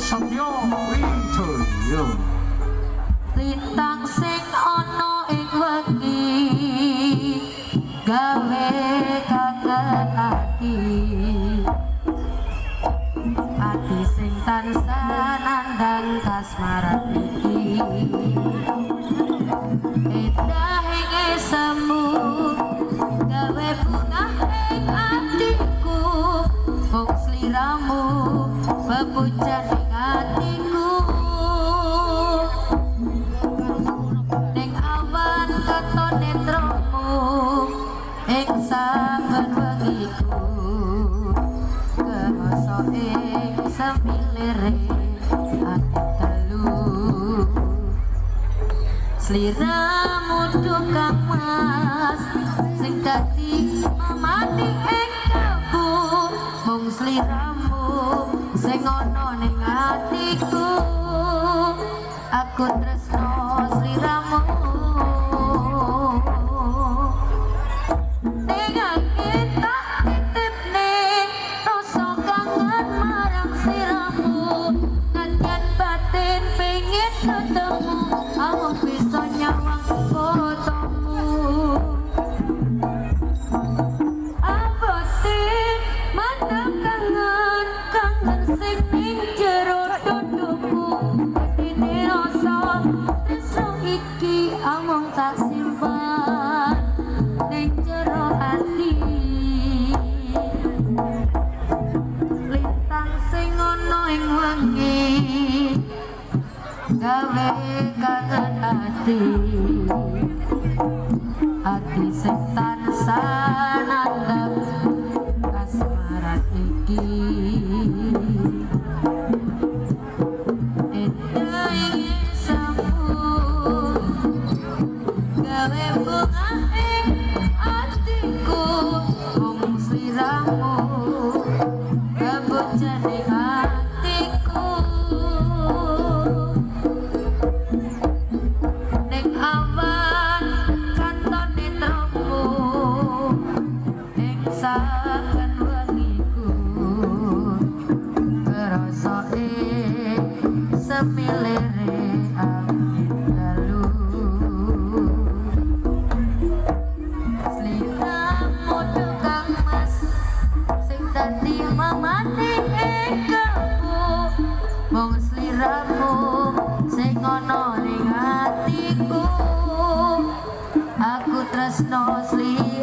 Satya Wijaya lintang sing ana ing wengi gawe kangen ati sing tansah nandang kasmaran iki edahing semu gawe bungah ing atiku mung sliramu bebujan ing atiku ning awan katon netramu ing saben wengiku kerasa ing semilire ati telu sliramu tukang mas sing dadi mamati ing kalbu mung sliramu sing ana ning atiku aku tresno sliramu dengan kita titipne rasa kangen marang sliramu nadyan batin pengen ketemu aku bisa nyawang fotomu aboti mandang kangen kangen sing ning jero dodoku dene rasa tresno iki amung tak simpan ning jero ati lintang sing ana ing wengi gawe kangen ati sing tansah nandang kasmaran iki edahing sambung gawe bungah ing atiku mung sliramu bebujan ing atiku ning awan katon netramu ing saben wengiku kerasa ing semilire dalu sliramu tukang mas sing dadi mamati ing kalbu mung sliramu sing ana ning atiku aku tresno sliramu